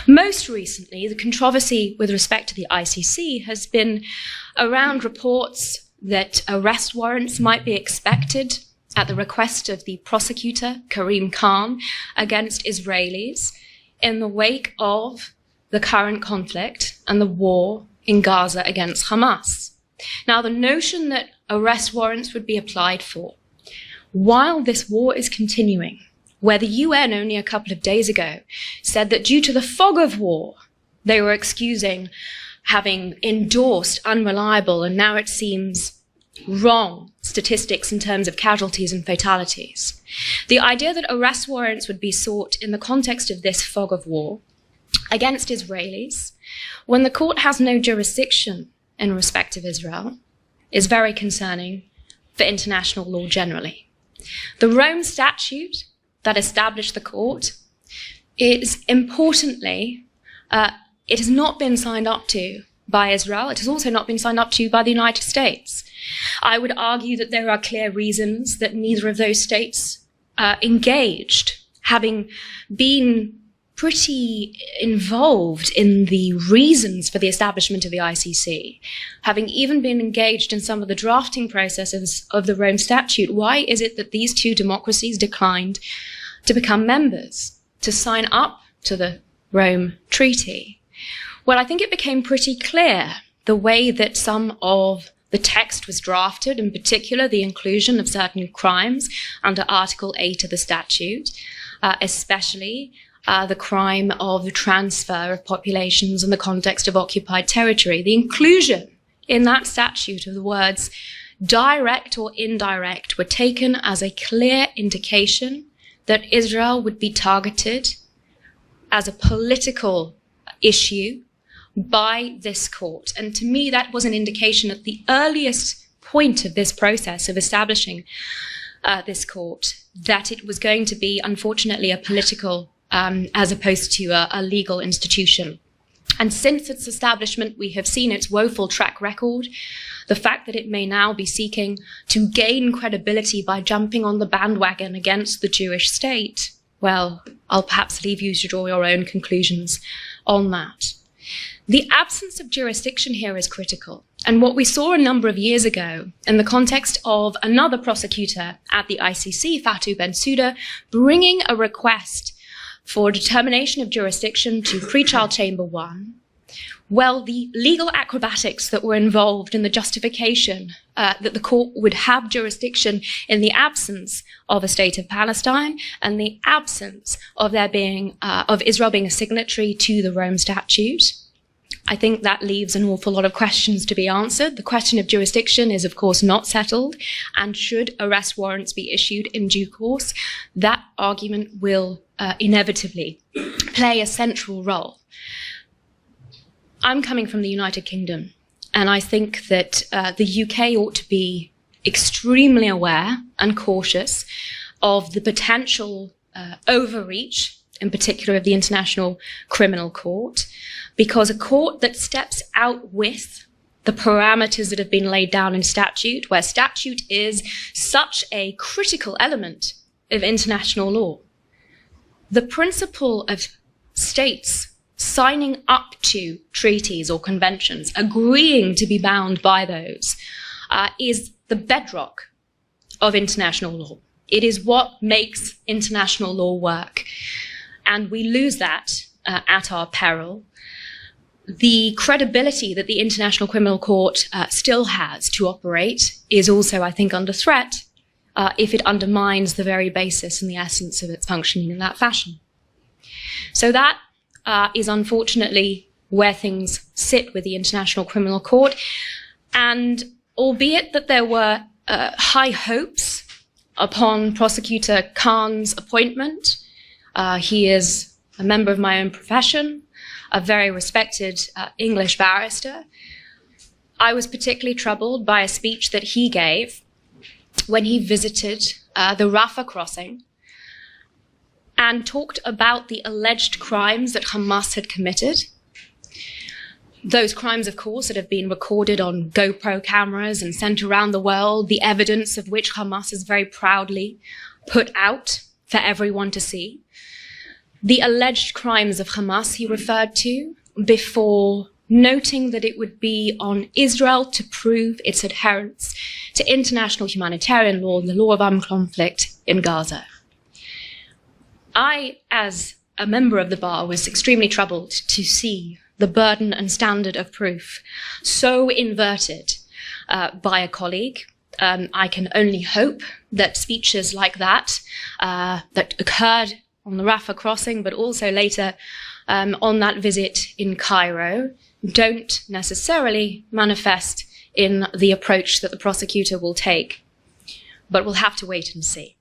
Most recently, the controversy with respect to the ICC has been around reports that arrest warrants might be expected at the request of the prosecutor, Karim Khan, against Israelis in the wake of the current conflict and the war in Gaza against Hamas. Now, the notion that arrest warrants would be applied for while this war is continuing, where the UN only a couple of days ago said that due to the fog of war, they were excusing having endorsed unreliable and now it seems wrong statistics in terms of casualties and fatalities. The idea that arrest warrants would be sought in the context of this fog of war against Israelis, when the court has no jurisdiction in respect of Israel, is very concerning for international law generally. The Rome Statute that established the court is importantly, it has not been signed up to by Israel. It has also not been signed up to by the United States. I would argue that there are clear reasons that neither of those states engaged, having been pretty involved in the reasons for the establishment of the ICC, having even been engaged in some of the drafting processes of the Rome Statute. Why is it that these two democracies declined to become members, to sign up to the Rome Treaty? Well, I think it became pretty clear the way that some of the text was drafted, in particular the inclusion of certain crimes under Article 8 of the statute, especially the crime of the transfer of populations in the context of occupied territory. The inclusion in that statute of the words direct or indirect were taken as a clear indication that Israel would be targeted as a political issue by this court. And to me, that was an indication at the earliest point of this process of establishing this court that it was going to be, unfortunately, a political as opposed to a legal institution. And since its establishment, we have seen its woeful track record, the fact that it may now be seeking to gain credibility by jumping on the bandwagon against the Jewish state. Well, I'll perhaps leave you to draw your own conclusions on that. The absence of jurisdiction here is critical. And what we saw a number of years ago in the context of another prosecutor at the ICC, Fatou Bensouda, bringing a request for determination of jurisdiction to Pretrial Chamber 1, well, the legal acrobatics that were involved in the justification that the court would have jurisdiction in the absence of a state of Palestine and the absence of there being of Israel being a signatory to the Rome Statute, I think that leaves an awful lot of questions to be answered. The question of jurisdiction is, of course, not settled, and should arrest warrants be issued in due course, that argument will inevitably play a central role. I'm coming from the United Kingdom, and I think that the UK ought to be extremely aware and cautious of the potential overreach, in particular of the International Criminal Court, because a court that steps out with the parameters that have been laid down in statute, where statute is such a critical element of international law, the principle of states signing up to treaties or conventions, agreeing to be bound by those, is the bedrock of international law. It is what makes international law work. And we lose that at our peril. The credibility that the International Criminal Court still has to operate is also, I think, under threat if it undermines the very basis and the essence of its functioning in that fashion. So that is unfortunately where things sit with the International Criminal Court. And albeit that there were high hopes upon Prosecutor Khan's appointment, he is a member of my own profession, a very respected English barrister. I was particularly troubled by a speech that he gave when he visited the Rafah crossing and talked about the alleged crimes that Hamas had committed. Those crimes, of course, that have been recorded on GoPro cameras and sent around the world, the evidence of which Hamas has very proudly put out for everyone to see. the alleged crimes of Hamas he referred to, before noting that it would be on Israel to prove its adherence to international humanitarian law and the law of armed conflict in Gaza. I, as a member of the bar, was extremely troubled to see the burden and standard of proof so inverted by a colleague. I can only hope that speeches like that, that occurred on the Rafah crossing, but also later on that visit in Cairo, don't necessarily manifest in the approach that the prosecutor will take. But we'll have to wait and see.